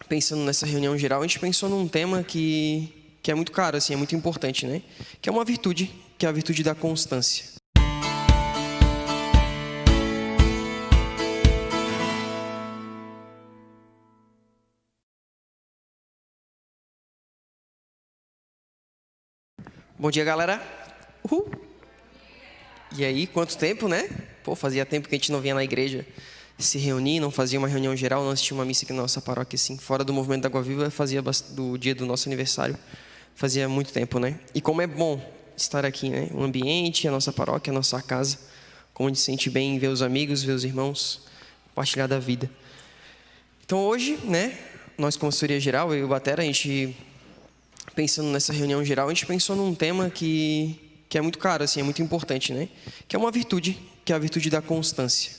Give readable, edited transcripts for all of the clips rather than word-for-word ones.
pensando nessa reunião geral, a gente pensou num tema que é muito caro, assim, é muito importante, né? Que é uma virtude, que é a virtude da constância. Bom dia, galera. Uhul. E aí, quanto tempo, né? Pô, fazia tempo que a gente não vinha na igreja se reunir, não fazia uma reunião geral, não assistia uma missa aqui na nossa paróquia, assim, fora do movimento da Água Viva, fazia do dia do nosso aniversário, fazia muito tempo, né? E como é bom estar aqui, né? O ambiente, a nossa paróquia, a nossa casa, como a gente se sente bem em ver os amigos, ver os irmãos, compartilhar da vida. Então hoje, né, nós como assessoria geral, eu e o Batera, a gente, pensando nessa reunião geral, a gente pensou num tema que é muito caro, assim, é muito importante, né? Que é uma virtude, que é a virtude da constância.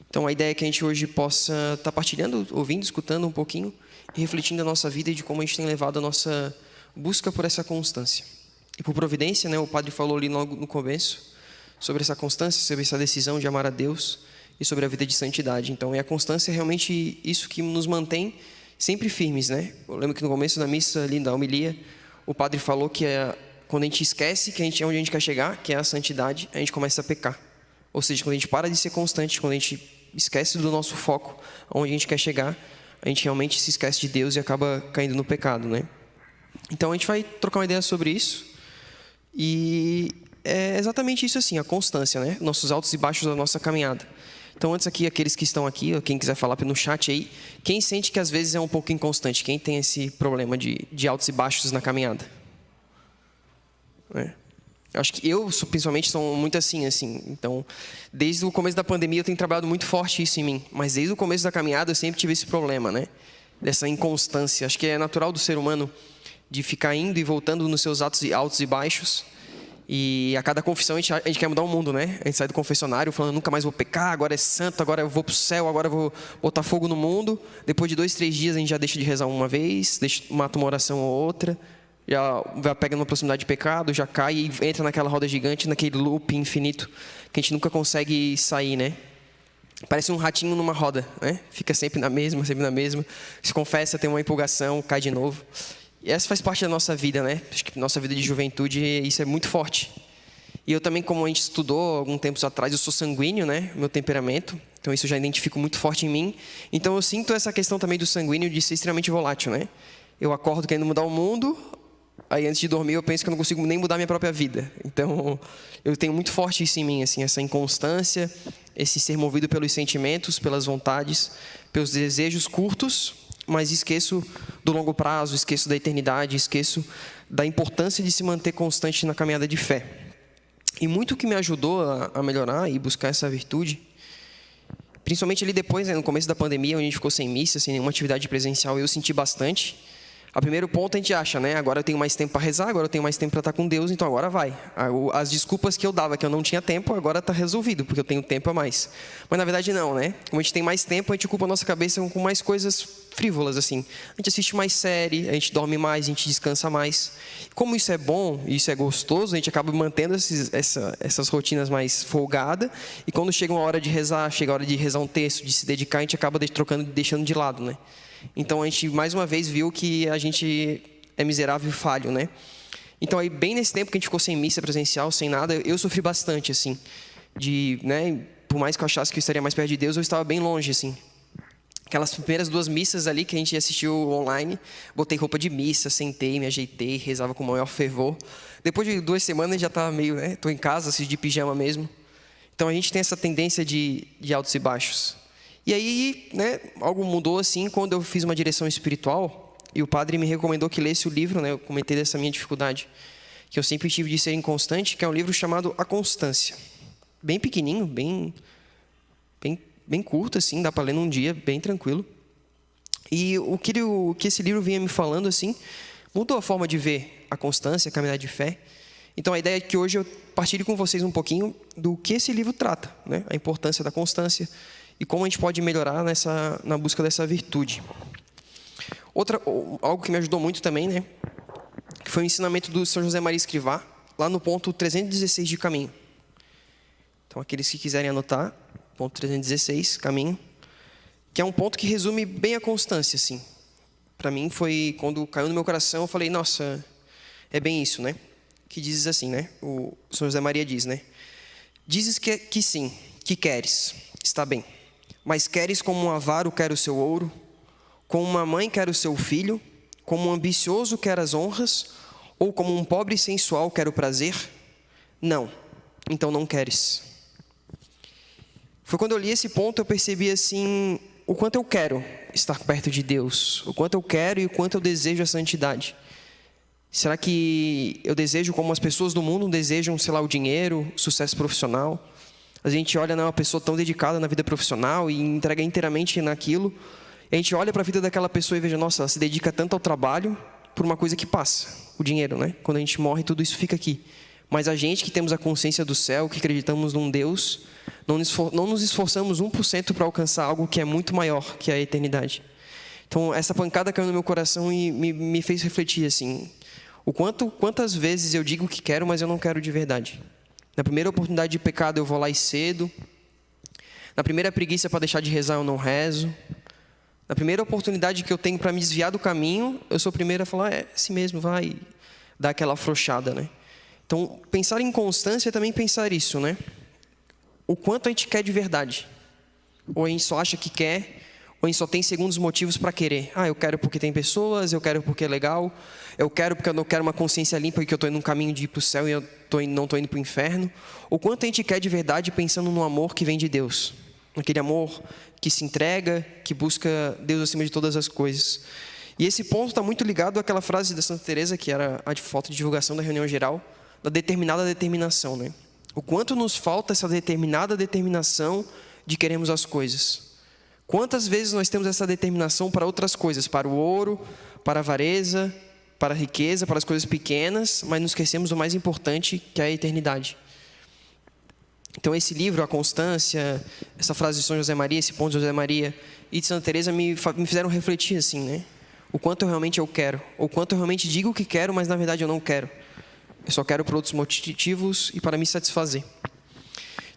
Então, a ideia é que a gente hoje possa estar partilhando, ouvindo, escutando um pouquinho e refletindo a nossa vida e de como a gente tem levado a nossa busca por essa constância. E por providência, né, o padre falou ali logo no começo sobre essa constância, sobre essa decisão de amar a Deus e sobre a vida de santidade. Então, a constância é realmente isso que nos mantém sempre firmes, né? Eu lembro que no começo da missa, ali da homilia, o padre falou que quando a gente esquece que a gente é onde a gente quer chegar, que é a santidade, a gente começa a pecar. Ou seja, quando a gente para de ser constante, quando a gente esquece do nosso foco, onde a gente quer chegar, a gente realmente se esquece de Deus e acaba caindo no pecado, né? Então a gente vai trocar uma ideia sobre isso. E é exatamente isso assim, a constância, né? Nossos altos e baixos da nossa caminhada. Então antes aqui, aqueles que estão aqui, ou quem quiser falar no chat aí, quem sente que às vezes é um pouco inconstante? Quem tem esse problema de altos e baixos na caminhada? Eu acho que eu, principalmente, sou muito assim. Então, desde o começo da pandemia, eu tenho trabalhado muito forte isso em mim. Mas desde o começo da caminhada, eu sempre tive esse problema, né? Dessa inconstância. Acho que é natural do ser humano de ficar indo e voltando nos seus altos e baixos. E a cada confissão, a gente quer mudar o mundo, né? A gente sai do confessionário falando, nunca mais vou pecar, agora é santo, agora eu vou para o céu, agora eu vou botar fogo no mundo. Depois de 2, 3 dias, a gente já deixa de rezar uma vez, mata uma oração ou outra. Já pega numa proximidade de pecado, já cai e entra naquela roda gigante, naquele loop infinito, que a gente nunca consegue sair, né? Parece um ratinho numa roda, né? Fica sempre na mesma, se confessa, tem uma empolgação, cai de novo. E essa faz parte da nossa vida, né? Acho que nossa vida de juventude, isso é muito forte. E eu também, como a gente estudou alguns tempos atrás, eu sou sanguíneo, né? Meu temperamento, então isso eu já identifico muito forte em mim. Então eu sinto essa questão também do sanguíneo de ser extremamente volátil, né? Eu acordo querendo mudar o mundo, aí antes de dormir eu penso que eu não consigo nem mudar minha própria vida. Então eu tenho muito forte isso em mim, assim, essa inconstância, esse ser movido pelos sentimentos, pelas vontades, pelos desejos curtos, mas esqueço do longo prazo, esqueço da eternidade, esqueço da importância de se manter constante na caminhada de fé. E muito que me ajudou a melhorar e buscar essa virtude, principalmente ali depois, né, no começo da pandemia, onde a gente ficou sem missa, sem nenhuma atividade presencial, eu senti bastante. A primeiro ponto a gente acha, né? Agora eu tenho mais tempo para rezar, agora eu tenho mais tempo para estar com Deus, então agora vai. As desculpas que eu dava, que eu não tinha tempo, agora está resolvido, porque eu tenho tempo a mais. Mas na verdade não, né? Como a gente tem mais tempo, a gente ocupa a nossa cabeça com mais coisas frívolas, assim. A gente assiste mais série, a gente dorme mais, a gente descansa mais. Como isso é bom, isso é gostoso, a gente acaba mantendo essas rotinas mais folgadas, e quando chega uma hora de rezar, chega a hora de rezar um texto, de se dedicar, a gente acaba deixando de lado, né? Então a gente mais uma vez viu que a gente é miserável e falho, né? Então aí bem nesse tempo que a gente ficou sem missa presencial, sem nada, eu sofri bastante, assim, né? Por mais que eu achasse que eu estaria mais perto de Deus, eu estava bem longe, assim. Aquelas primeiras 2 missas ali que a gente assistiu online, botei roupa de missa, sentei, me ajeitei, rezava com o maior fervor. Depois de 2 semanas já estava meio, né? Estou em casa, assisto de pijama mesmo. Então a gente tem essa tendência de altos e baixos. E aí, né, algo mudou assim quando eu fiz uma direção espiritual e o padre me recomendou que lesse o livro, né, eu comentei dessa minha dificuldade, que eu sempre tive de ser inconstante, que é um livro chamado A Constância. Bem pequenininho, bem curto, assim, dá para ler num dia, bem tranquilo. E o que esse livro vinha me falando, assim, mudou a forma de ver a constância, a caminhada de fé. Então a ideia é que hoje eu partilhe com vocês um pouquinho do que esse livro trata, né, a importância da constância, e como a gente pode melhorar na busca dessa virtude. Algo que me ajudou muito também, né, que foi o ensinamento do São José Maria Escrivá, lá no ponto 316 de caminho. Então, aqueles que quiserem anotar, ponto 316, caminho, que é um ponto que resume bem a constância, assim. para mim foi quando caiu no meu coração, eu falei, nossa, é bem isso, né? Que dizes assim, né? O São José Maria diz, né? Dizes que sim, que queres, está bem. Mas queres como um avaro quer o seu ouro, como uma mãe quer o seu filho, como um ambicioso quer as honras, ou como um pobre sensual quer o prazer? Não, então não queres. Foi quando eu li esse ponto, eu percebi assim, o quanto eu quero estar perto de Deus, o quanto eu quero e o quanto eu desejo a santidade. Será que eu desejo como as pessoas do mundo desejam, sei lá, o dinheiro, o sucesso profissional? A gente olha uma pessoa tão dedicada na vida profissional e entrega inteiramente naquilo. A gente olha para a vida daquela pessoa e veja, nossa, ela se dedica tanto ao trabalho por uma coisa que passa, o dinheiro, né? Quando a gente morre, tudo isso fica aqui. Mas a gente que temos a consciência do céu, que acreditamos num Deus, não nos esforçamos 1% para alcançar algo que é muito maior, que é a eternidade. Então, essa pancada caiu no meu coração e me fez refletir, assim, quantas vezes eu digo que quero, mas eu não quero de verdade. Na primeira oportunidade de pecado, eu vou lá e cedo. Na primeira preguiça para deixar de rezar, eu não rezo. Na primeira oportunidade que eu tenho para me desviar do caminho, eu sou o primeiro a falar, é assim mesmo, vai dar aquela afrouxada, né? Então, pensar em constância é também pensar isso, né? O quanto a gente quer de verdade. Ou a gente só acha que quer, ou a gente só tem segundos motivos para querer. Eu quero porque tem pessoas, eu quero porque é legal, eu quero porque eu não quero uma consciência limpa e que eu estou indo num caminho de ir para o céu e eu não estou indo para o inferno. O quanto a gente quer de verdade pensando no amor que vem de Deus. Aquele amor que se entrega, que busca Deus acima de todas as coisas. E esse ponto está muito ligado àquela frase da Santa Teresa, que era a de foto de divulgação da reunião geral, da determinada determinação, né? O quanto nos falta essa determinada determinação de queremos as coisas. Quantas vezes nós temos essa determinação para outras coisas, para o ouro, para a avareza, para a riqueza, para as coisas pequenas, mas nos esquecemos do mais importante, que é a eternidade. Então esse livro, A Constância, essa frase de São José Maria, esse ponto de José Maria e de Santa Teresa me fizeram refletir assim, né? O quanto eu quero, o quanto eu realmente digo que quero, mas na verdade eu não quero. Eu só quero por outros motivos e para me satisfazer.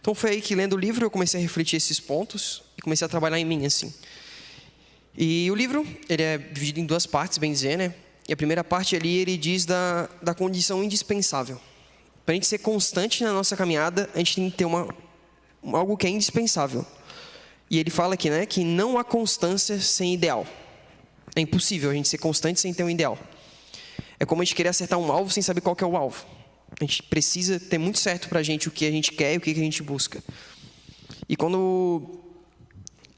Então foi aí que, lendo o livro, eu comecei a refletir esses pontos e comecei a trabalhar em mim, assim. E o livro, ele é dividido em duas partes, bem dizer, né? E a primeira parte ali, ele diz da condição indispensável. Para a gente ser constante na nossa caminhada, a gente tem que ter algo que é indispensável. E ele fala aqui, né, que não há constância sem ideal. É impossível a gente ser constante sem ter um ideal. É como a gente querer acertar um alvo sem saber qual que é o alvo. A gente precisa ter muito certo para a gente o que a gente quer e o que a gente busca. E quando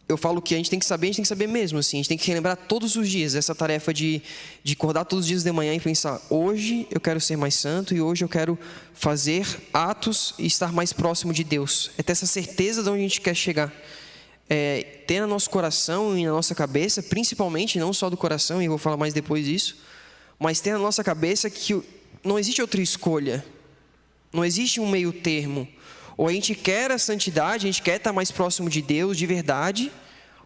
eu falo que a gente tem que saber mesmo, assim. A gente tem que relembrar todos os dias essa tarefa de acordar todos os dias de manhã e pensar, hoje eu quero ser mais santo e hoje eu quero fazer atos e estar mais próximo de Deus. É ter essa certeza de onde a gente quer chegar. É ter no nosso coração e na nossa cabeça, principalmente, não só do coração, e eu vou falar mais depois disso, mas ter na nossa cabeça que não existe outra escolha, não existe um meio termo. Ou a gente quer a santidade, a gente quer estar mais próximo de Deus de verdade,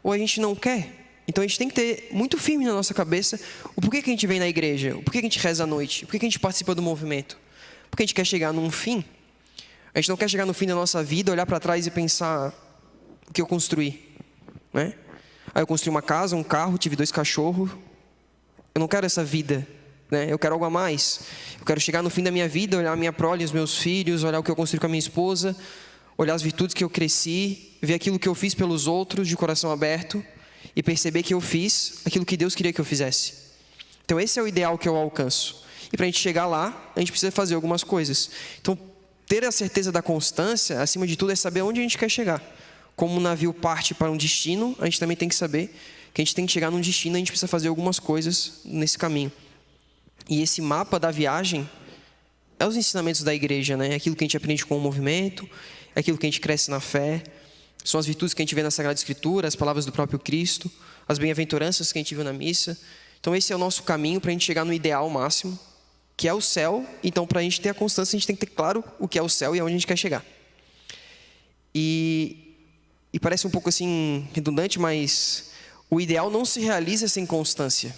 ou a gente não quer. Então a gente tem que ter muito firme na nossa cabeça o porquê que a gente vem na igreja, o porquê que a gente reza à noite, o porquê que a gente participa do movimento. Porque a gente quer chegar num fim. A gente não quer chegar no fim da nossa vida, olhar para trás e pensar o que eu construí, né? Aí eu construí uma casa, um carro, tive 2 cachorros. Eu não quero essa vida, né? Eu quero algo a mais. Eu quero chegar no fim da minha vida, olhar a minha prole, os meus filhos, olhar o que eu construí com a minha esposa, olhar as virtudes que eu cresci, ver aquilo que eu fiz pelos outros de coração aberto e perceber que eu fiz aquilo que Deus queria que eu fizesse. Então esse é o ideal que eu alcanço. E para a gente chegar lá, a gente precisa fazer algumas coisas. Então ter a certeza da constância, acima de tudo, é saber onde a gente quer chegar. Como um navio parte para um destino, a gente também tem que saber que a gente tem que chegar num destino, a gente precisa fazer algumas coisas nesse caminho. E esse mapa da viagem é os ensinamentos da igreja, né? É aquilo que a gente aprende com o movimento, é aquilo que a gente cresce na fé, são as virtudes que a gente vê na Sagrada Escritura, as palavras do próprio Cristo, as bem-aventuranças que a gente viu na missa. Então esse é o nosso caminho para a gente chegar no ideal máximo, que é o céu. Então para a gente ter a constância, a gente tem que ter claro o que é o céu e aonde a gente quer chegar. E parece um pouco assim redundante, mas o ideal não se realiza sem constância.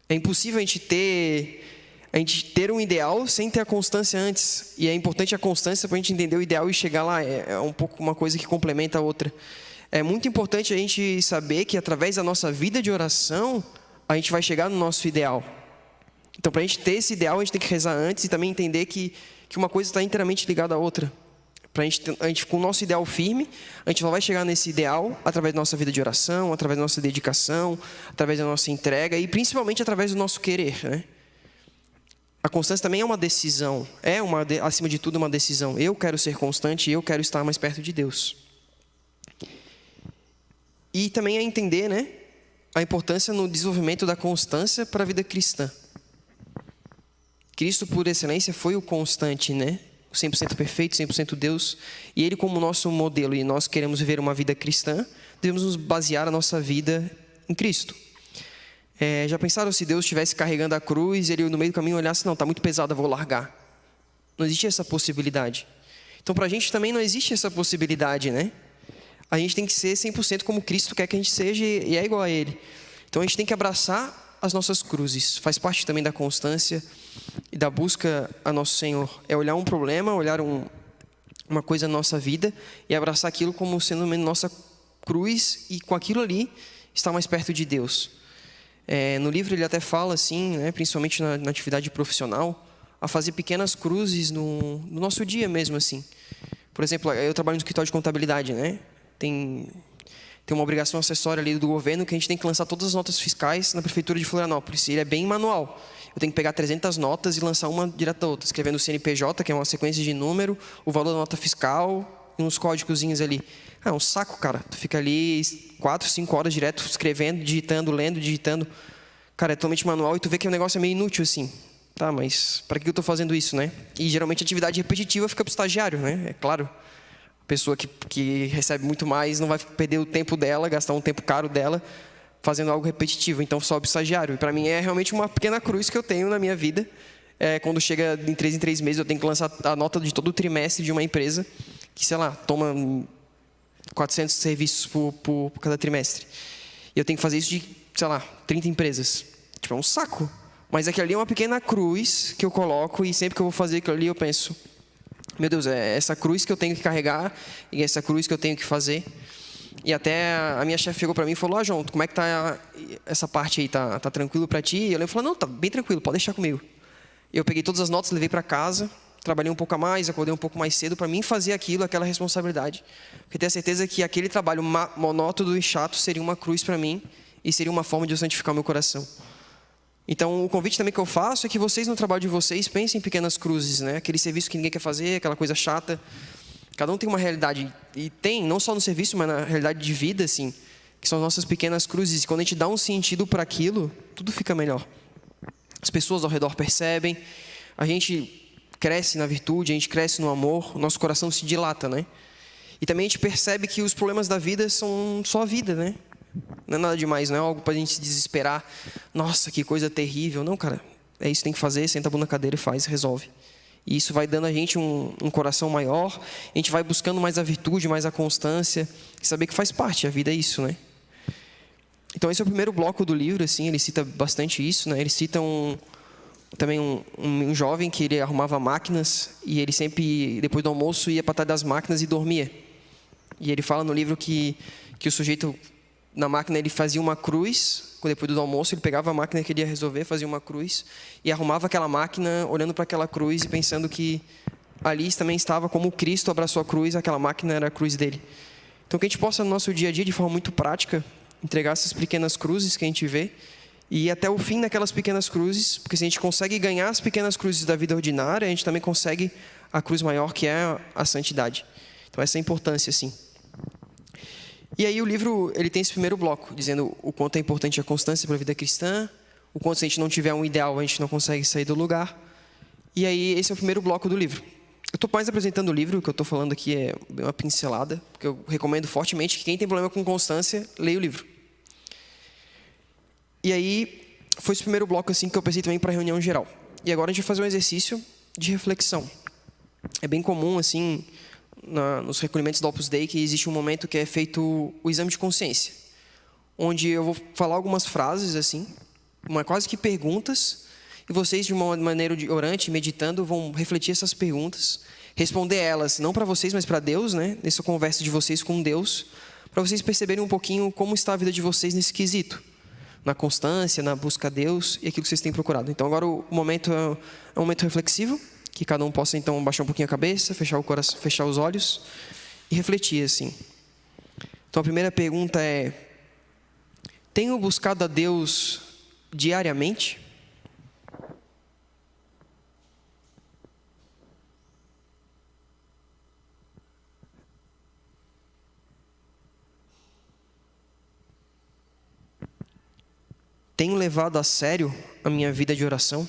É impossível a gente ter um ideal sem ter a constância antes. E é importante a constância para a gente entender o ideal e chegar lá. É um pouco uma coisa que complementa a outra. É muito importante a gente saber que através da nossa vida de oração, a gente vai chegar no nosso ideal. Então, para a gente ter esse ideal, a gente tem que rezar antes e também entender que uma coisa está inteiramente ligada à outra. Para a gente, com o nosso ideal firme, a gente só vai chegar nesse ideal através da nossa vida de oração, através da nossa dedicação, através da nossa entrega e principalmente através do nosso querer, né? A constância também é uma decisão, acima de tudo, uma decisão. Eu quero ser constante e eu quero estar mais perto de Deus. E também é entender, né, a importância no desenvolvimento da constância para a vida cristã. Cristo, por excelência, foi o constante, né? 100% perfeito, 100% Deus. E Ele, como nosso modelo, e nós queremos viver uma vida cristã, devemos nos basear a nossa vida em Cristo. Já pensaram se Deus estivesse carregando a cruz e Ele no meio do caminho olhasse, não, está muito pesado, eu vou largar. Não existe essa possibilidade. Então, para a gente também não existe essa possibilidade, né? A gente tem que ser 100% como Cristo quer que a gente seja e é igual a Ele. Então, a gente tem que abraçar as nossas cruzes. Faz parte também da constância e da busca a nosso Senhor. É olhar um problema, olhar uma coisa na nossa vida e abraçar aquilo como sendo nossa cruz e com aquilo ali estar mais perto de Deus. No livro ele até fala assim, né, principalmente na atividade profissional, a fazer pequenas cruzes no nosso dia mesmo, assim. Por exemplo, eu trabalho no escritório de contabilidade, né? Tem uma obrigação acessória ali do governo que a gente tem que lançar todas as notas fiscais na prefeitura de Florianópolis. E ele é bem manual. Eu tenho que pegar 300 notas e lançar uma direto da outra, escrevendo o CNPJ, que é uma sequência de número, o valor da nota fiscal e uns códigozinhos ali. É um saco, cara. Tu fica ali 4, 5 horas direto escrevendo, digitando, lendo, digitando. Cara, é totalmente manual e tu vê que o negócio é meio inútil, assim. Tá, mas para que eu estou fazendo isso, né? E geralmente a atividade repetitiva fica para o estagiário, né? É claro. A pessoa que recebe muito mais não vai perder o tempo dela, gastar um tempo caro dela fazendo algo repetitivo. Então sobe o estagiário. E para mim é realmente uma pequena cruz que eu tenho na minha vida. Quando chega em 3 meses eu tenho que lançar a nota de todo o trimestre de uma empresa que, sei lá, toma 400 serviços por cada trimestre. E eu tenho que fazer isso de, sei lá, 30 empresas. Tipo, é um saco. Mas aquilo ali é uma pequena cruz que eu coloco e sempre que eu vou fazer aquilo ali eu penso, meu Deus, é essa cruz que eu tenho que carregar e essa cruz que eu tenho que fazer. E até a minha chefe chegou para mim e falou, João, como é que tá essa parte aí? Tá tranquilo para ti? E eu falei, não, tá bem tranquilo, pode deixar comigo. Eu peguei todas as notas, levei para casa, trabalhei um pouco a mais, acordei um pouco mais cedo para mim fazer aquela responsabilidade. Porque tenho a certeza que aquele trabalho monótono e chato seria uma cruz para mim e seria uma forma de eu santificar meu coração. Então, o convite também que eu faço é que vocês, no trabalho de vocês, pensem em pequenas cruzes, né? Aquele serviço que ninguém quer fazer, aquela coisa chata. Cada um tem uma realidade, e tem, não só no serviço, mas na realidade de vida, assim, que são as nossas pequenas cruzes. E quando a gente dá um sentido para aquilo, tudo fica melhor. As pessoas ao redor percebem, a gente cresce na virtude, a gente cresce no amor, o nosso coração se dilata, né? E também a gente percebe que os problemas da vida são só a vida, né? Não é nada demais, não é algo para a gente se desesperar. Nossa, que coisa terrível. Não, cara, é isso que tem que fazer, senta a bunda na cadeira e faz, resolve. E isso vai dando a gente um coração maior, a gente vai buscando mais a virtude, mais a constância, e saber que faz parte, a vida é isso, né? Então esse é o primeiro bloco do livro, assim, ele cita bastante isso, né? Ele cita também um jovem que ele arrumava máquinas, e ele sempre, depois do almoço, ia para trás das máquinas e dormia. E ele fala no livro que o sujeito, na máquina, ele fazia uma cruz, depois do almoço, ele pegava a máquina que ele ia resolver, fazia uma cruz, e arrumava aquela máquina, olhando para aquela cruz e pensando que ali também estava como Cristo abraçou a cruz, aquela máquina era a cruz dele. Então, que a gente possa, no nosso dia a dia, de forma muito prática, entregar essas pequenas cruzes que a gente vê, e ir até o fim daquelas pequenas cruzes, porque se a gente consegue ganhar as pequenas cruzes da vida ordinária, a gente também consegue a cruz maior, que é a santidade. Então, essa é a importância, assim. E aí o livro ele tem esse primeiro bloco, dizendo o quanto é importante a constância para a vida cristã, o quanto se a gente não tiver um ideal, a gente não consegue sair do lugar. E aí esse é o primeiro bloco do livro. Eu estou mais apresentando o livro, o que eu estou falando aqui é uma pincelada, porque eu recomendo fortemente que quem tem problema com constância, leia o livro. E aí foi esse primeiro bloco assim que eu pensei também para a reunião geral. E agora a gente vai fazer um exercício de reflexão. É bem comum, assim, nos recolhimentos do Opus Dei, que existe um momento que é feito o exame de consciência, onde eu vou falar algumas frases, assim, quase que perguntas, e vocês, de uma maneira orante, meditando, vão refletir essas perguntas, responder elas, não para vocês, mas para Deus, né? Nessa conversa de vocês com Deus, para vocês perceberem um pouquinho como está a vida de vocês nesse quesito. na constância, na busca a Deus e aquilo que vocês têm procurado. Então agora o momento é um momento reflexivo, que cada um possa então baixar um pouquinho a cabeça, fechar o coração, fechar os olhos e refletir assim. Então a primeira pergunta é: tenho buscado a Deus diariamente? Tenho levado a sério a minha vida de oração?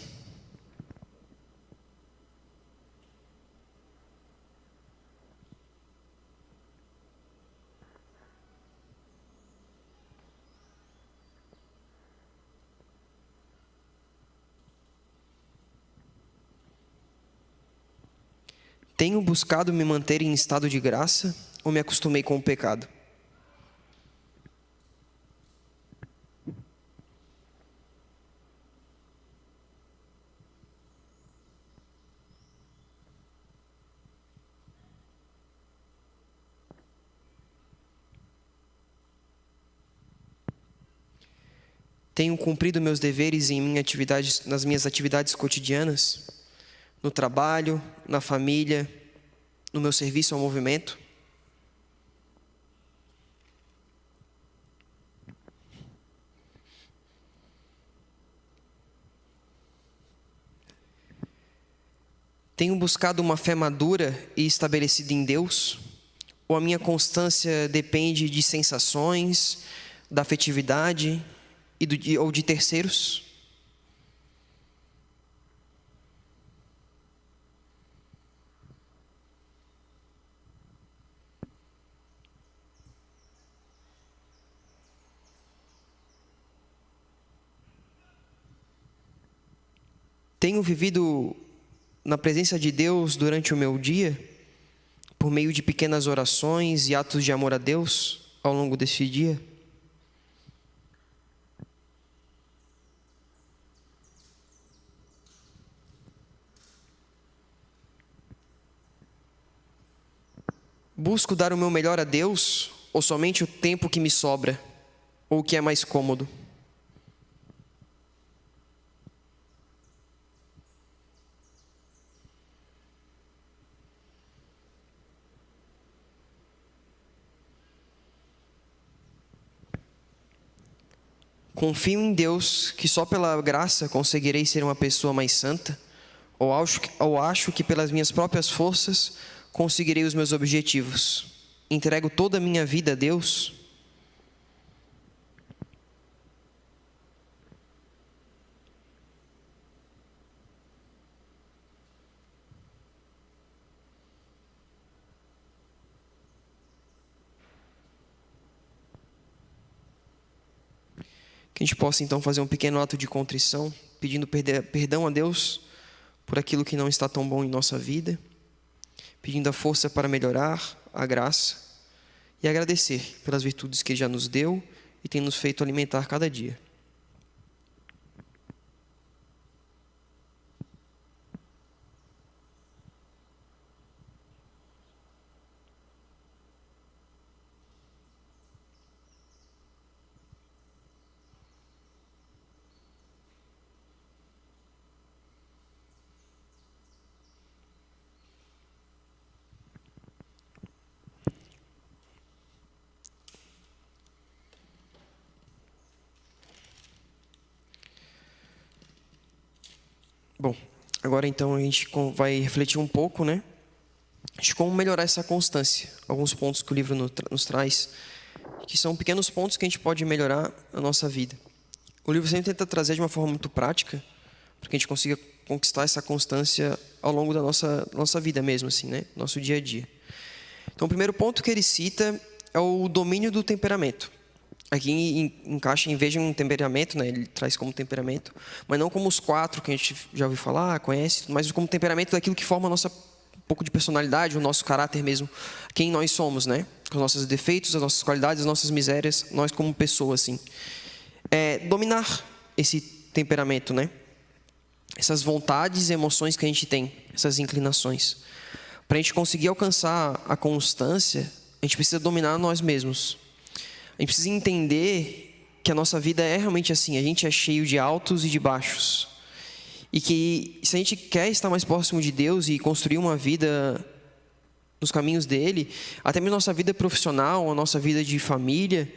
Tenho buscado me manter em estado de graça ou me acostumei com o pecado? Tenho cumprido meus deveres nas minhas atividades cotidianas? No trabalho, na família, no meu serviço ao movimento? Tenho buscado uma fé madura e estabelecida em Deus? Ou a minha constância depende de sensações, da afetividade ou de terceiros? Tenho vivido na presença de Deus durante o meu dia, por meio de pequenas orações e atos de amor a Deus ao longo desse dia? Busco dar o meu melhor a Deus ou somente o tempo que me sobra, ou o que é mais cômodo? Confio em Deus que só pela graça conseguirei ser uma pessoa mais santa, ou acho que pelas minhas próprias forças conseguirei os meus objetivos. Entrego toda a minha vida a Deus? Que a gente possa então fazer um pequeno ato de contrição, pedindo perdão a Deus por aquilo que não está tão bom em nossa vida, pedindo a força para melhorar, a graça, e agradecer pelas virtudes que Ele já nos deu e tem nos feito alimentar cada dia. Bom, agora então a gente vai refletir um pouco, né, de como melhorar essa constância. Alguns pontos que o livro nos traz, que são pequenos pontos que a gente pode melhorar a nossa vida. O livro sempre tenta trazer de uma forma muito prática, para que a gente consiga conquistar essa constância ao longo da nossa vida mesmo, assim, né, nosso dia a dia. Então, o primeiro ponto que ele cita é o domínio do temperamento. Aqui encaixa, em vez de um temperamento, né, ele traz como temperamento, mas não como os 4 que a gente já ouviu falar, conhece, mas como temperamento daquilo que forma a nossa um pouco de personalidade, o nosso caráter mesmo, quem nós somos, né? Com os nossos defeitos, as nossas qualidades, as nossas misérias, nós como pessoa, assim. Dominar esse temperamento, né? Essas vontades e emoções que a gente tem, essas inclinações. Para a gente conseguir alcançar a constância, a gente precisa dominar nós mesmos. A gente precisa entender que a nossa vida é realmente assim, a gente é cheio de altos e de baixos. E que se a gente quer estar mais próximo de Deus e construir uma vida nos caminhos dele, até mesmo nossa vida profissional, a nossa vida de família,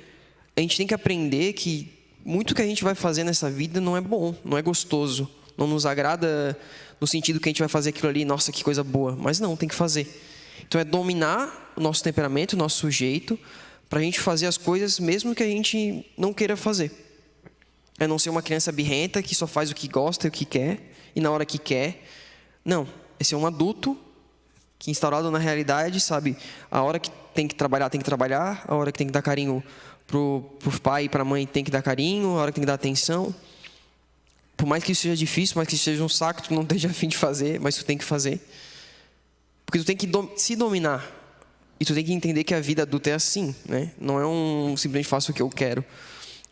a gente tem que aprender que muito que a gente vai fazer nessa vida não é bom, não é gostoso, não nos agrada no sentido que a gente vai fazer aquilo ali, nossa, que coisa boa, mas não, tem que fazer. Então é dominar o nosso temperamento, o nosso jeito, para a gente fazer as coisas mesmo que a gente não queira fazer. É não ser uma criança birrenta que só faz o que gosta e o que quer, e na hora que quer. Não, é ser um adulto que, instaurado na realidade, sabe, a hora que tem que trabalhar, a hora que tem que dar carinho pro pai e pra mãe, tem que dar carinho, a hora que tem que dar atenção. Por mais que isso seja difícil, por mais que isso seja um saco, tu não esteja a fim de fazer, mas tu tem que fazer. Porque tu tem que se dominar. E tu tem que entender que a vida adulta é assim, né? Não é simplesmente faço o que eu quero.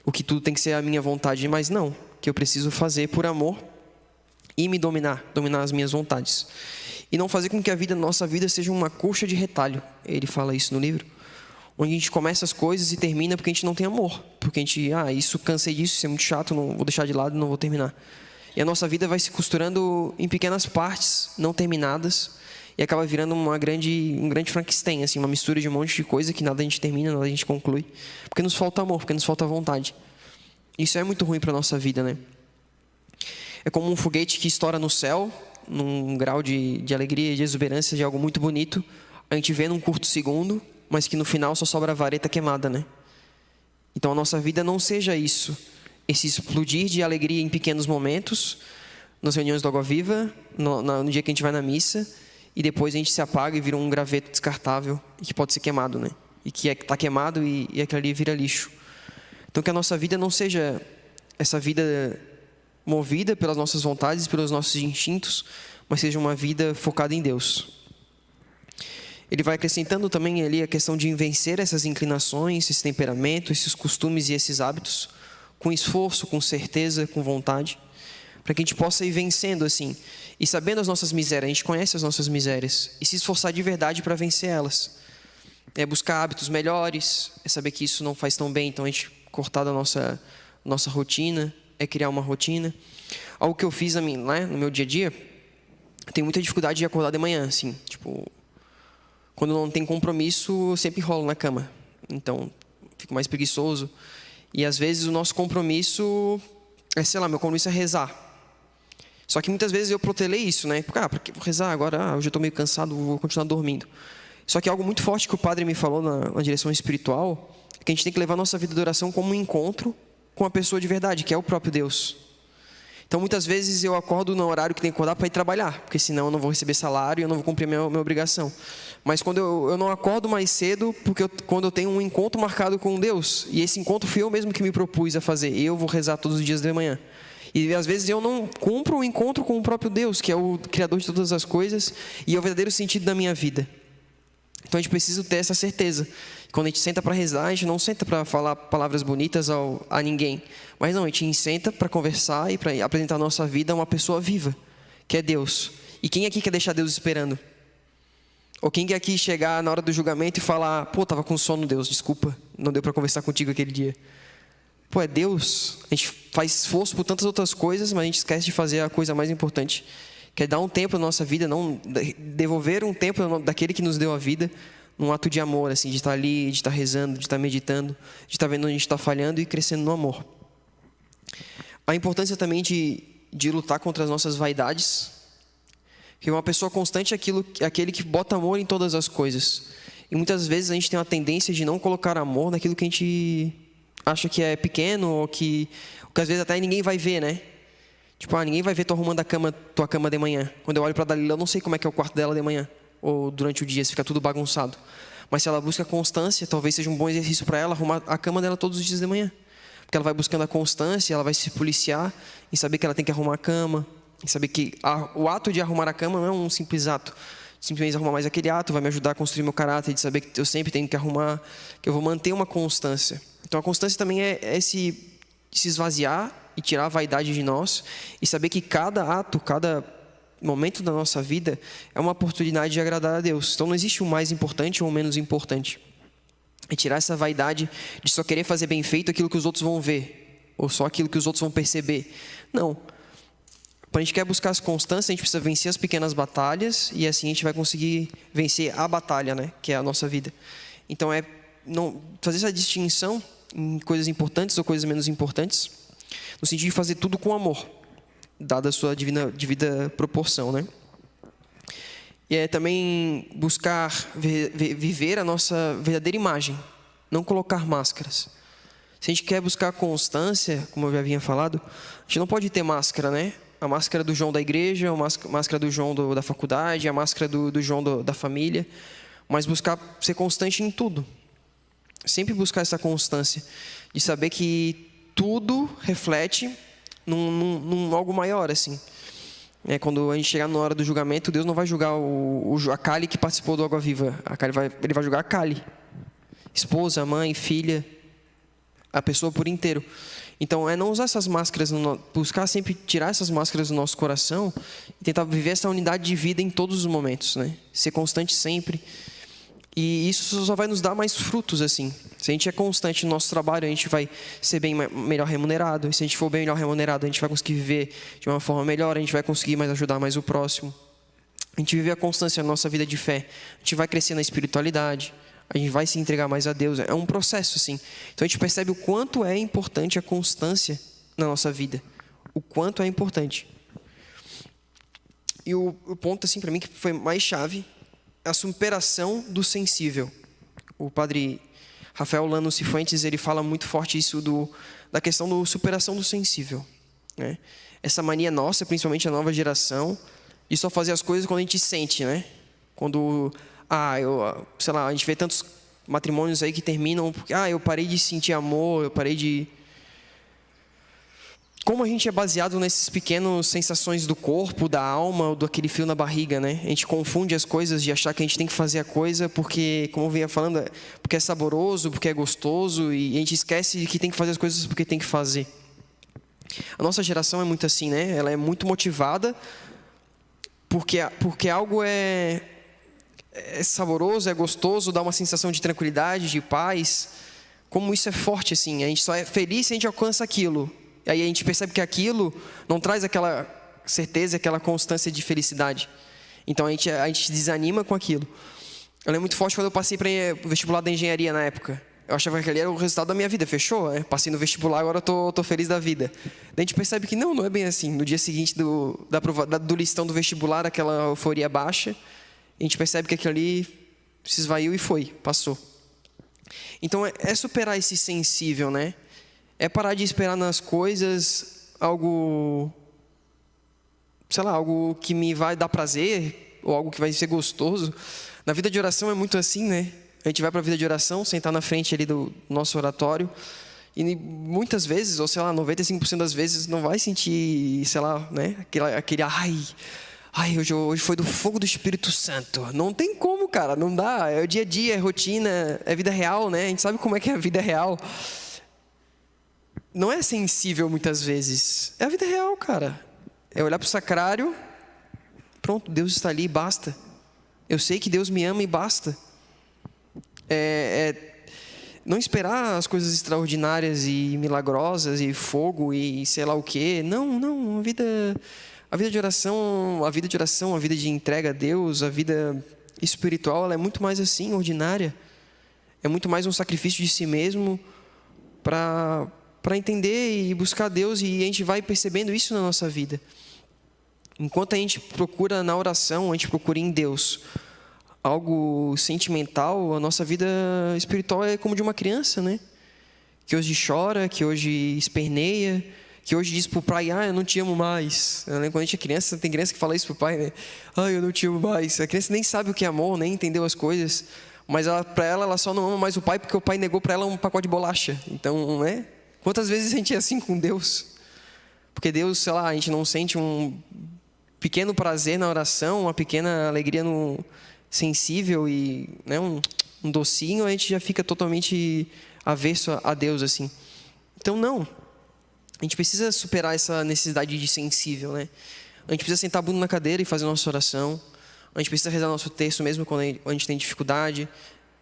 O que tudo tem que ser a minha vontade, mas não. Que eu preciso fazer por amor e me dominar as minhas vontades. E não fazer com que nossa vida seja uma coxa de retalho. Ele fala isso no livro. Onde a gente começa as coisas e termina porque a gente não tem amor. Porque a gente, isso, cansei disso, isso é muito chato, não vou deixar de lado, não vou terminar. E a nossa vida vai se costurando em pequenas partes, não terminadas, e acaba virando um grande Frankenstein, assim, uma mistura de um monte de coisa que nada a gente termina, nada a gente conclui. Porque nos falta amor, porque nos falta vontade. Isso é muito ruim para a nossa vida, né? É como um foguete que estoura no céu, num grau de alegria e de exuberância de algo muito bonito. A gente vê num curto segundo, mas que no final só sobra a vareta queimada, né? Então a nossa vida não seja isso. Esse explodir de alegria em pequenos momentos, nas reuniões do Água Viva, no dia que a gente vai na missa, e depois a gente se apaga e vira um graveto descartável e que pode ser queimado, né? E que está queimado e aquilo ali vira lixo. Então que a nossa vida não seja essa vida movida pelas nossas vontades, pelos nossos instintos, mas seja uma vida focada em Deus. Ele vai acrescentando também ali a questão de vencer essas inclinações, esse temperamento, esses costumes e esses hábitos, com esforço, com certeza, com vontade, para que a gente possa ir vencendo assim, e sabendo as nossas misérias, a gente conhece as nossas misérias, e se esforçar de verdade para vencer elas. É buscar hábitos melhores, é saber que isso não faz tão bem, então a gente cortar da nossa rotina, é criar uma rotina. Algo que eu fiz lá no meu dia a dia, eu tenho muita dificuldade de acordar de manhã, assim, tipo, quando não tem compromisso, eu sempre enrolo na cama. Então, fico mais preguiçoso. E às vezes o nosso compromisso meu compromisso é rezar. Só que muitas vezes eu protelei isso, né? Porque, para que vou rezar agora? Hoje eu estou meio cansado, vou continuar dormindo. Só que algo muito forte que o padre me falou na direção espiritual, é que a gente tem que levar a nossa vida de oração como um encontro com a pessoa de verdade, que é o próprio Deus. Então, muitas vezes eu acordo no horário que tem que acordar para ir trabalhar, porque senão eu não vou receber salário e eu não vou cumprir a minha obrigação. Mas quando eu não acordo mais cedo, porque quando eu tenho um encontro marcado com Deus, e esse encontro fui eu mesmo que me propus a fazer, eu vou rezar todos os dias de manhã. E às vezes eu não cumpro o encontro com o próprio Deus, que é o Criador de todas as coisas, e é o verdadeiro sentido da minha vida. Então a gente precisa ter essa certeza. Quando a gente senta para rezar, a gente não senta para falar palavras bonitas a ninguém. Mas não, a gente senta para conversar e para apresentar a nossa vida a uma pessoa viva, que é Deus. E quem aqui quer deixar Deus esperando? Ou quem quer aqui chegar na hora do julgamento e falar, estava com sono, Deus, desculpa, não deu para conversar contigo aquele dia. É Deus. A gente faz esforço por tantas outras coisas, mas a gente esquece de fazer a coisa mais importante, que é dar um tempo na nossa vida, não devolver um tempo daquele que nos deu a vida, num ato de amor, assim, de estar ali, de estar rezando, de estar meditando, de estar vendo onde a gente está falhando e crescendo no amor. A importância também de lutar contra as nossas vaidades, que uma pessoa constante é aquele que bota amor em todas as coisas. E muitas vezes a gente tem uma tendência de não colocar amor naquilo que a gente acha que é pequeno, ou que às vezes até ninguém vai ver, né? Tipo, ninguém vai ver tu arrumando tua cama de manhã. Quando eu olho para a Dalila, eu não sei como é que é o quarto dela de manhã, ou durante o dia, se fica tudo bagunçado. Mas se ela busca constância, talvez seja um bom exercício para ela arrumar a cama dela todos os dias de manhã. Porque ela vai buscando a constância, ela vai se policiar em saber que ela tem que arrumar a cama, em saber que o ato de arrumar a cama não é um simples ato. Simplesmente arrumar mais aquele ato vai me ajudar a construir meu caráter, de saber que eu sempre tenho que arrumar, que eu vou manter uma constância. Então a constância também é se esvaziar e tirar a vaidade de nós e saber que cada ato, cada momento da nossa vida é uma oportunidade de agradar a Deus. Então não existe o mais importante ou o menos importante. É tirar essa vaidade de só querer fazer bem feito aquilo que os outros vão ver, ou só aquilo que os outros vão perceber. Não. Quando a gente quer buscar as constâncias, a gente precisa vencer as pequenas batalhas, e assim a gente vai conseguir vencer a batalha, né? Que é a nossa vida. Então não fazer essa distinção em coisas importantes ou coisas menos importantes, no sentido de fazer tudo com amor, dada a sua devida proporção, né? E é também buscar viver a nossa verdadeira imagem, não colocar máscaras. Se a gente quer buscar constância, como eu já havia falado, a gente não pode ter máscara, né? A máscara do João da igreja, a máscara do João da faculdade, a máscara do João da família, mas buscar ser constante em tudo. Sempre buscar essa constância, de saber que tudo reflete num algo maior, assim. Quando a gente chegar na hora do julgamento, Deus não vai julgar a Kali que participou do Água Viva. Ele vai julgar a Kali. Esposa, mãe, filha, a pessoa por inteiro. Então, não usar essas máscaras, buscar sempre tirar essas máscaras do nosso coração e tentar viver essa unidade de vida em todos os momentos, né? Ser constante sempre. E isso só vai nos dar mais frutos, assim. Se a gente é constante no nosso trabalho, a gente vai ser melhor remunerado. E se a gente for bem melhor remunerado, a gente vai conseguir viver de uma forma melhor, a gente vai conseguir ajudar mais o próximo. A gente viver a constância na nossa vida de fé, a gente vai crescer na espiritualidade, a gente vai se entregar mais a Deus. É um processo, assim. Então a gente percebe o quanto é importante a constância na nossa vida. O quanto é importante. E o ponto, assim, para mim, que foi mais chave, a superação do sensível. O padre Rafael Lano Cifuentes, ele fala muito forte isso da questão da superação do sensível, né? Essa mania nossa, principalmente a nova geração, de só fazer as coisas quando a gente sente, né? Quando, sei lá, a gente vê tantos matrimônios aí que terminam porque, eu parei de sentir amor, eu parei de... Como a gente é baseado nessas pequenas sensações do corpo, da alma, ou daquele frio na barriga, né? A gente confunde as coisas de achar que a gente tem que fazer a coisa porque, como eu vinha falando, porque é saboroso, porque é gostoso, e a gente esquece de que tem que fazer as coisas porque tem que fazer. A nossa geração é muito assim, né? Ela é muito motivada porque algo é saboroso, é gostoso, dá uma sensação de tranquilidade, de paz. Como isso é forte, assim. A gente só é feliz se a gente alcança aquilo. E aí a gente percebe que aquilo não traz aquela certeza, aquela constância de felicidade. Então a gente desanima com aquilo. Eu lembro muito forte quando eu passei para o vestibular da engenharia na época. Eu achava que ali era o resultado da minha vida. Fechou, né? Passei no vestibular, agora eu tô feliz da vida. Daí a gente percebe que não é bem assim. No dia seguinte do listão do vestibular, aquela euforia baixa, a gente percebe que aquilo ali se esvaiu e passou. Então é superar esse sensível, né? É parar de esperar nas coisas algo, sei lá, algo que me vai dar prazer, ou algo que vai ser gostoso. Na vida de oração é muito assim, né? A gente vai para a vida de oração, sentar na frente ali do nosso oratório, e muitas vezes, ou sei lá, 95% das vezes, não vai sentir, sei lá, né? Aquele hoje foi do fogo do Espírito Santo. Não tem como, cara, não dá. É o dia a dia, é rotina, é vida real, né? A gente sabe como é que é a vida real. Não é sensível muitas vezes. É a vida real, cara. É olhar para o sacrário, pronto, Deus está ali e basta. Eu sei que Deus me ama e basta. Não esperar as coisas extraordinárias e milagrosas e fogo e sei lá o quê. Não, a vida de oração, a vida de entrega a Deus, a vida espiritual, ela é muito mais assim, ordinária. É muito mais um sacrifício de si mesmo para entender e buscar Deus, e a gente vai percebendo isso na nossa vida. Enquanto a gente procura na oração, a gente procura em Deus algo sentimental, a nossa vida espiritual é como de uma criança, né? Que hoje chora, que hoje esperneia, que hoje diz pro pai, eu não te amo mais. Eu lembro quando a gente é criança, tem criança que fala isso pro pai, né? Eu não te amo mais. A criança nem sabe o que é amor, nem entendeu as coisas, mas para ela só não ama mais o pai porque o pai negou para ela um pacote de bolacha. Então, né? Quantas vezes a gente é assim com Deus? Porque Deus, sei lá, a gente não sente um pequeno prazer na oração, uma pequena alegria no sensível e, né, um docinho, a gente já fica totalmente avesso a Deus, assim. Então, não. A gente precisa superar essa necessidade de sensível, né? A gente precisa sentar a bunda na cadeira e fazer nossa oração. A gente precisa rezar nosso texto mesmo quando a gente tem dificuldade,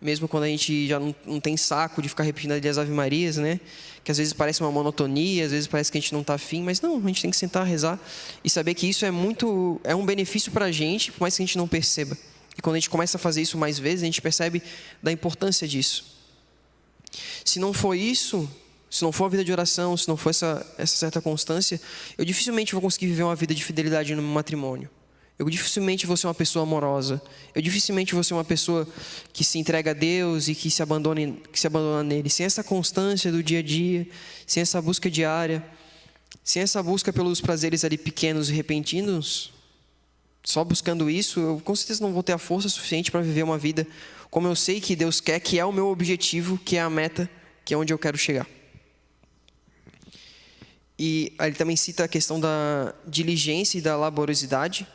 mesmo quando a gente já não tem saco de ficar repetindo ali as Ave-Marias, né? Que às vezes parece uma monotonia, às vezes parece que a gente não está afim, mas não, a gente tem que sentar, rezar e saber que isso é um benefício para a gente, por mais que a gente não perceba. E quando a gente começa a fazer isso mais vezes, a gente percebe da importância disso. Se não for isso, se não for a vida de oração, se não for essa certa constância, eu dificilmente vou conseguir viver uma vida de fidelidade no meu matrimônio. Eu dificilmente vou ser uma pessoa amorosa. Eu dificilmente vou ser uma pessoa que se entrega a Deus e que se abandona nele. Sem essa constância do dia a dia, sem essa busca diária, sem essa busca pelos prazeres ali pequenos e repentinos, só buscando isso, eu com certeza não vou ter a força suficiente para viver uma vida como eu sei que Deus quer, que é o meu objetivo, que é a meta, que é onde eu quero chegar. E ele também cita a questão da diligência e da laboriosidade,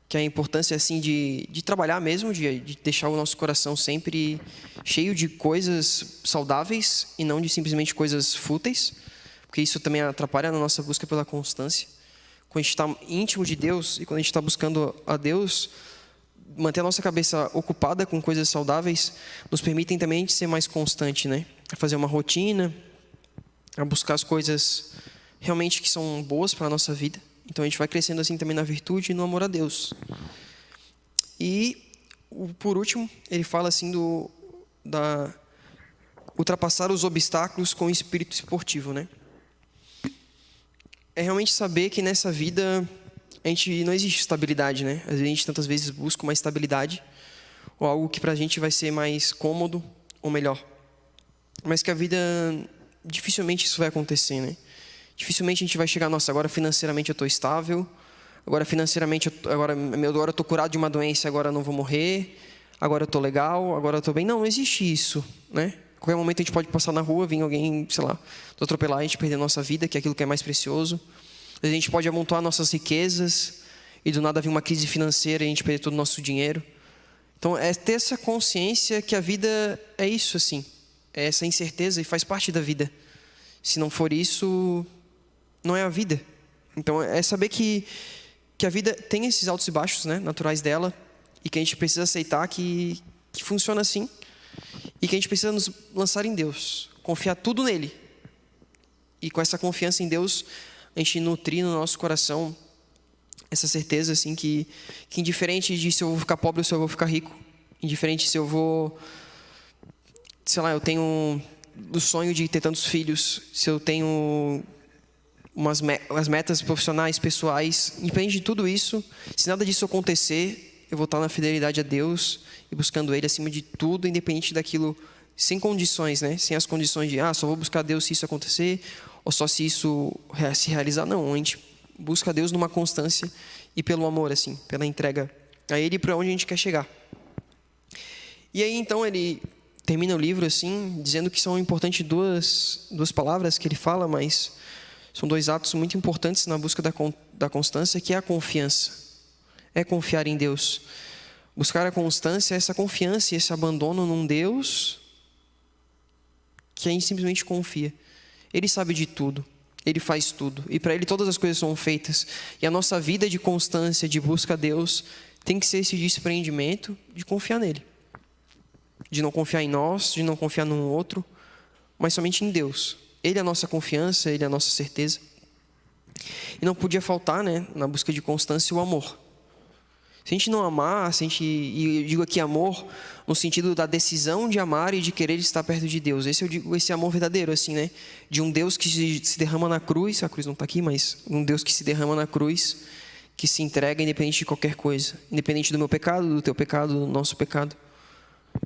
que é a importância assim de trabalhar mesmo, de deixar o nosso coração sempre cheio de coisas saudáveis e não de simplesmente coisas fúteis, porque isso também atrapalha na nossa busca pela constância. Quando a gente está íntimo de Deus e quando a gente está buscando a Deus, manter a nossa cabeça ocupada com coisas saudáveis nos permitem também a gente ser mais constante, né? A fazer uma rotina, a buscar as coisas realmente que são boas para a nossa vida. Então a gente vai crescendo assim também na virtude e no amor a Deus. E por último, ele fala assim da ultrapassar os obstáculos com o espírito esportivo, né? É realmente saber que nessa vida não existe estabilidade, né? Às vezes a gente tantas vezes busca uma estabilidade ou algo que para a gente vai ser mais cômodo ou melhor. Mas que a vida, dificilmente isso vai acontecer, né? Dificilmente a gente vai chegar, nossa, agora financeiramente eu estou estável, agora financeiramente, agora eu estou curado de uma doença, agora eu não vou morrer, agora eu estou legal, agora eu estou bem. Não existe isso, né? A qualquer momento a gente pode passar na rua, vir alguém, sei lá, nos atropelar, a gente perder a nossa vida, que é aquilo que é mais precioso. A gente pode amontoar nossas riquezas e do nada vir uma crise financeira e a gente perder todo o nosso dinheiro. Então, é ter essa consciência que a vida é isso, assim. É essa incerteza e faz parte da vida. Se não for isso, não é a vida. Então, é saber que a vida tem esses altos e baixos, né, naturais dela, e que a gente precisa aceitar que funciona assim, e que a gente precisa nos lançar em Deus, confiar tudo nele. E com essa confiança em Deus, a gente nutrir no nosso coração essa certeza, assim, que indiferente de se eu vou ficar pobre ou se eu vou ficar rico, indiferente se eu vou, sei lá, eu tenho o sonho de ter tantos filhos, se eu tenho umas metas profissionais, pessoais, independente de tudo isso, se nada disso acontecer, eu vou estar na fidelidade a Deus e buscando Ele acima de tudo, independente daquilo, sem condições, né? Sem as condições de, só vou buscar Deus se isso acontecer, ou só se isso se realizar. Não, a gente busca Deus numa constância e pelo amor, assim, pela entrega a Ele para onde a gente quer chegar. E aí, então, ele termina o livro, assim, dizendo que são importantes duas palavras que ele fala, mas são dois atos muito importantes na busca da constância, que é a confiança. É confiar em Deus. Buscar a constância é essa confiança e esse abandono num Deus que a gente simplesmente confia. Ele sabe de tudo. Ele faz tudo. E para Ele todas as coisas são feitas. E a nossa vida de constância, de busca a Deus, tem que ser esse desprendimento de confiar nele. De não confiar em nós, de não confiar num outro, mas somente em Deus. Ele é a nossa confiança, Ele é a nossa certeza. E não podia faltar, né, na busca de constância, o amor. Se a gente não amar, e eu digo aqui amor no sentido da decisão de amar e de querer estar perto de Deus. Eu digo esse amor verdadeiro, assim, né? De um Deus que se derrama na cruz, a cruz não está aqui, mas um Deus que se derrama na cruz, que se entrega independente de qualquer coisa. Independente do meu pecado, do teu pecado, do nosso pecado,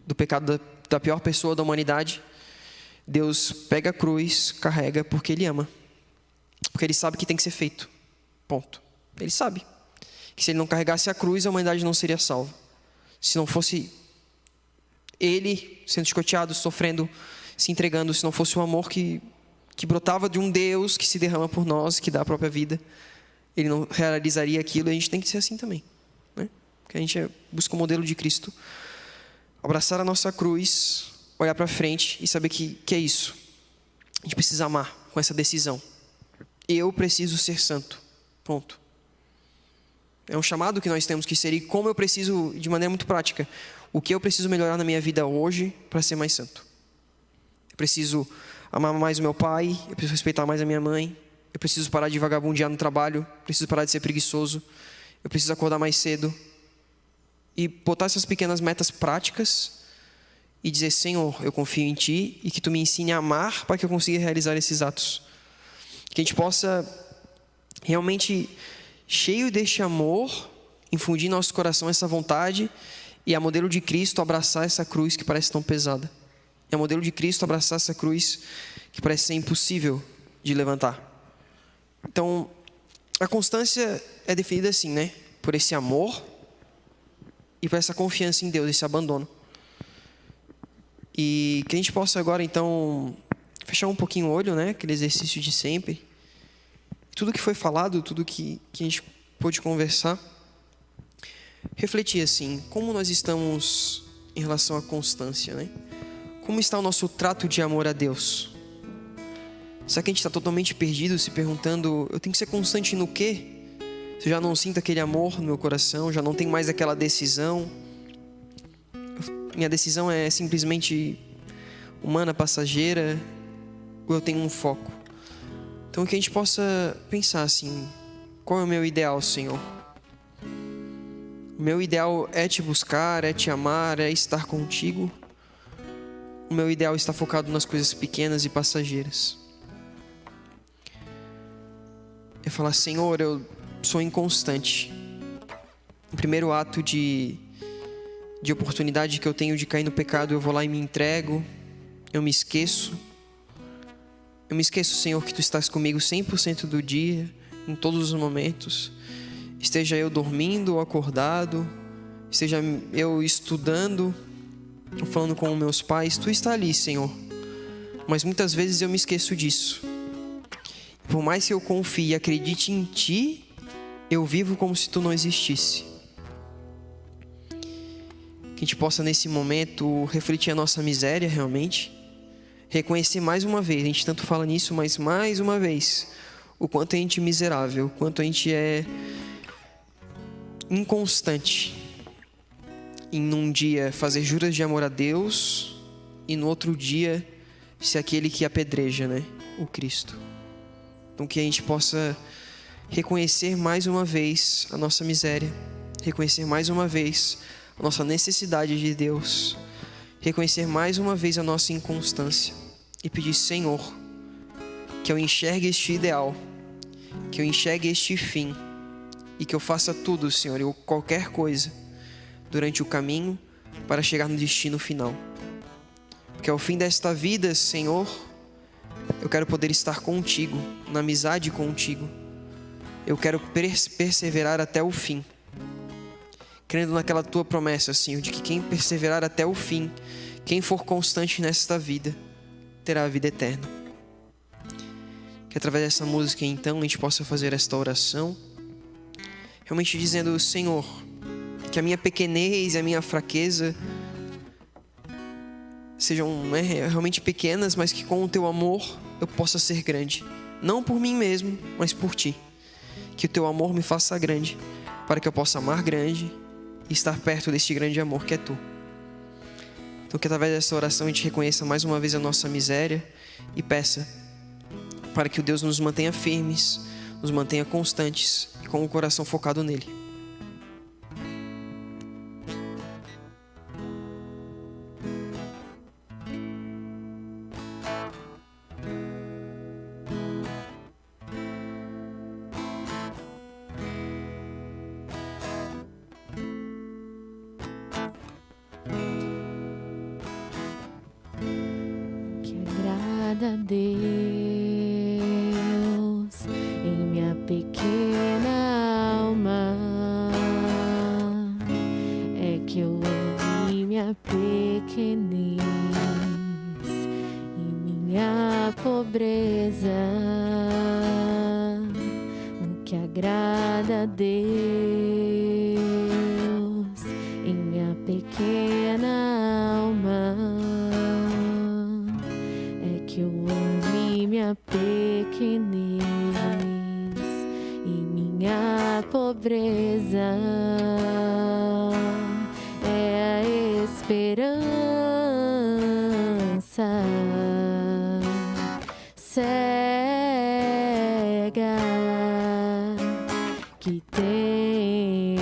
do pecado da pior pessoa da humanidade. Deus pega a cruz, carrega, porque Ele ama. Porque Ele sabe que tem que ser feito. Ponto. Ele sabe que se Ele não carregasse a cruz, a humanidade não seria salva. Se não fosse Ele sendo chicoteado, sofrendo, se entregando, se não fosse o amor que brotava de um Deus que se derrama por nós, que dá a própria vida, Ele não realizaria aquilo. E a gente tem que ser assim também, né? Porque a gente busca o modelo de Cristo. Abraçar a nossa cruz, olhar para frente e saber que é isso. A gente precisa amar com essa decisão. Eu preciso ser santo. Ponto. É um chamado que nós temos que ser, e como eu preciso, de maneira muito prática, o que eu preciso melhorar na minha vida hoje para ser mais santo. Eu preciso amar mais o meu pai, eu preciso respeitar mais a minha mãe, eu preciso parar de vagabundear no trabalho, eu preciso parar de ser preguiçoso, eu preciso acordar mais cedo. E botar essas pequenas metas práticas e dizer: Senhor, eu confio em Ti e que Tu me ensine a amar para que eu consiga realizar esses atos. Que a gente possa realmente, cheio deste amor, infundir em nosso coração essa vontade e, a modelo de Cristo, abraçar essa cruz que parece tão pesada. E, a modelo de Cristo, abraçar essa cruz que parece ser impossível de levantar. Então, a constância é definida assim, né? Por esse amor e por essa confiança em Deus, esse abandono. E que a gente possa agora, então, fechar um pouquinho o olho, né? Aquele exercício de sempre. Tudo que foi falado, tudo que a gente pôde conversar, refletir assim, como nós estamos em relação à constância, né? Como está o nosso trato de amor a Deus? Será que a gente está totalmente perdido, se perguntando: eu tenho que ser constante no quê? Se eu já não sinto aquele amor no meu coração, já não tenho mais aquela decisão. Minha decisão é simplesmente humana, passageira, ou eu tenho um foco? Então, que a gente possa pensar assim: qual é o meu ideal, Senhor? O meu ideal é Te buscar, é Te amar, é estar contigo? O meu ideal está focado nas coisas pequenas e passageiras? É falar: Senhor, eu sou inconstante. O primeiro ato de oportunidade que eu tenho de cair no pecado, eu vou lá e me entrego, eu me esqueço. Eu me esqueço, Senhor, que Tu estás comigo 100% do dia, em todos os momentos. Esteja eu dormindo ou acordado, esteja eu estudando, ou falando com meus pais, Tu está ali, Senhor. Mas muitas vezes eu me esqueço disso. Por mais que eu confie e acredite em Ti, eu vivo como se Tu não existisse. Que a gente possa, nesse momento, refletir a nossa miséria realmente. Reconhecer mais uma vez, a gente tanto fala nisso, mas mais uma vez, o quanto a gente é miserável, o quanto a gente é inconstante em num dia fazer juras de amor a Deus e no outro dia ser aquele que apedreja, né? O Cristo. Então que a gente possa reconhecer mais uma vez a nossa miséria, reconhecer mais uma vez a nossa necessidade de Deus, reconhecer mais uma vez a nossa inconstância e pedir: Senhor, que eu enxergue este ideal, que eu enxergue este fim e que eu faça tudo, Senhor, ou qualquer coisa durante o caminho para chegar no destino final. Porque ao fim desta vida, Senhor, eu quero poder estar contigo, na amizade contigo. Eu quero perseverar até o fim, crendo naquela Tua promessa, Senhor, de que quem perseverar até o fim, quem for constante nesta vida, terá a vida eterna. Que através dessa música, então, a gente possa fazer esta oração, realmente dizendo: Senhor, que a minha pequenez e a minha fraqueza sejam realmente pequenas, mas que com o Teu amor eu possa ser grande. Não por mim mesmo, mas por Ti. Que o Teu amor me faça grande, para que eu possa amar grande e estar perto deste grande amor que é Tu. Então que através dessa oração a gente reconheça mais uma vez a nossa miséria e peça para que o Deus nos mantenha firmes, nos mantenha constantes e com o coração focado nele. A Deus em minha pequena alma, é que eu ame minha pequenez e minha pobreza. O que agrada a Deus em minha pequena alma, que eu ame minha pequenez e minha minha pobreza é a esperança cega que tenho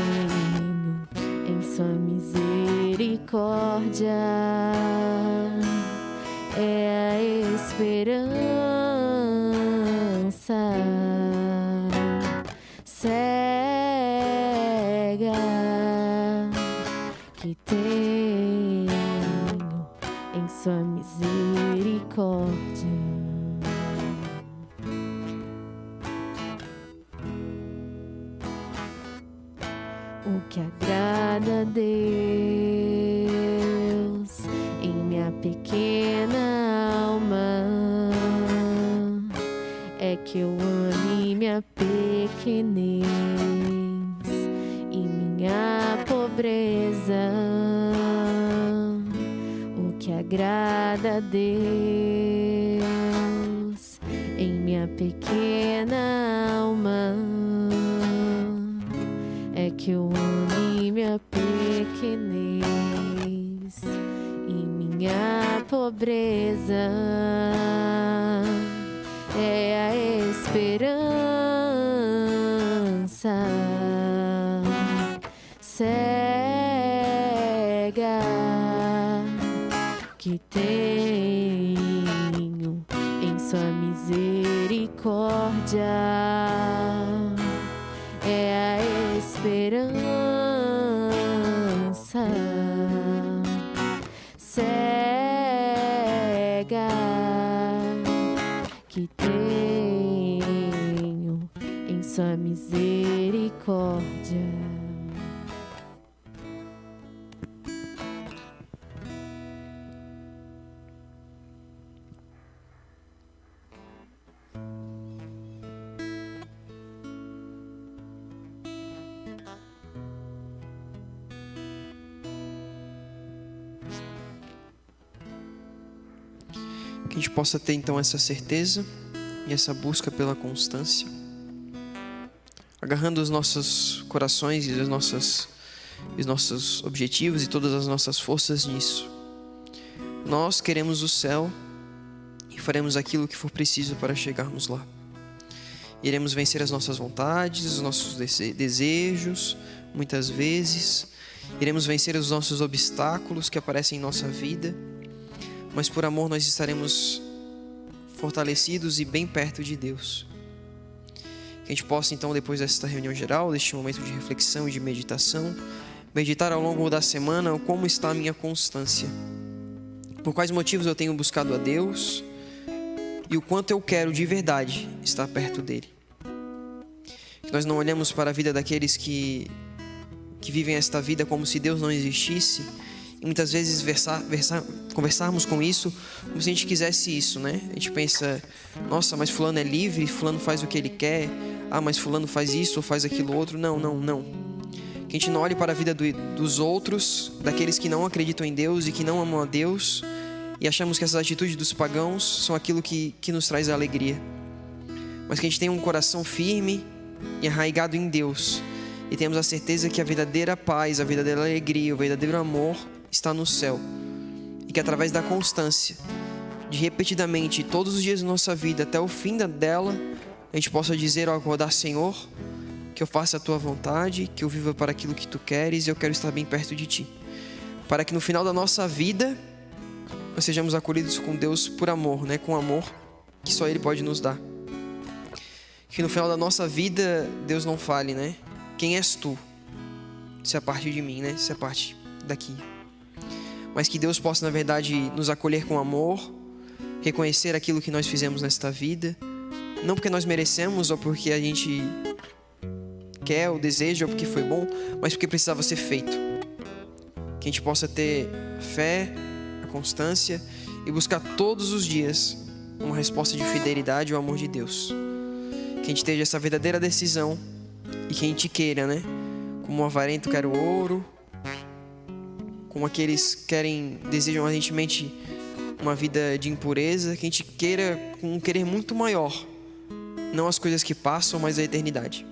em sua misericórdia. É a esperança cega que tenho em sua misericórdia. O que agrada a Deus em minha pequena alma é que eu ame minha pequenez e minha pobreza. O que agrada a Deus em minha pequena alma é que eu ame minha pequenez e minha pobreza. É a esperança cega que tenho em sua misericórdia. É a esperança cega que tenho em sua misericórdia. Que a gente possa ter então essa certeza e essa busca pela constância, agarrando os nossos corações e os nossos objetivos e todas as nossas forças nisso. Nós queremos o céu e faremos aquilo que for preciso para chegarmos lá. Iremos vencer as nossas vontades, os nossos desejos, muitas vezes. Iremos vencer os nossos obstáculos que aparecem em nossa vida. Mas por amor nós estaremos fortalecidos e bem perto de Deus. Que a gente possa então, depois desta reunião geral, deste momento de reflexão e de meditação, meditar ao longo da semana como está a minha constância. Por quais motivos eu tenho buscado a Deus e o quanto eu quero de verdade estar perto dEle. Que nós não olhemos para a vida daqueles que vivem esta vida como se Deus não existisse. E muitas vezes conversarmos com isso como se a gente quisesse isso, né? A gente pensa, nossa, mas fulano é livre, fulano faz o que ele quer. Ah, mas fulano faz isso ou faz aquilo outro. Não. Que a gente não olhe para a vida dos outros, daqueles que não acreditam em Deus e que não amam a Deus, e achamos que essas atitudes dos pagãos são aquilo que nos traz a alegria. Mas que a gente tenha um coração firme e arraigado em Deus, e temos a certeza que a verdadeira paz, a verdadeira alegria, o verdadeiro amor está no céu. E que através da constância, de repetidamente, todos os dias da nossa vida, até o fim dela, a gente possa dizer ao acordar: Senhor, que eu faça a Tua vontade, que eu viva para aquilo que Tu queres, e eu quero estar bem perto de Ti. Para que no final da nossa vida, nós sejamos acolhidos com Deus por amor, né? Com amor que só Ele pode nos dar. Que no final da nossa vida, Deus não fale, né? Quem és Tu? Se é parte de mim, né? Se é parte daqui. Mas que Deus possa, na verdade, nos acolher com amor, reconhecer aquilo que nós fizemos nesta vida, não porque nós merecemos ou porque a gente quer ou deseja ou porque foi bom, mas porque precisava ser feito. Que a gente possa ter fé, a constância e buscar todos os dias uma resposta de fidelidade ao amor de Deus. Que a gente tenha essa verdadeira decisão e que a gente queira, né? Como o avarento quer o ouro, como aqueles desejam ardentemente uma vida de impureza, que a gente queira com um querer muito maior, não as coisas que passam, mas a eternidade.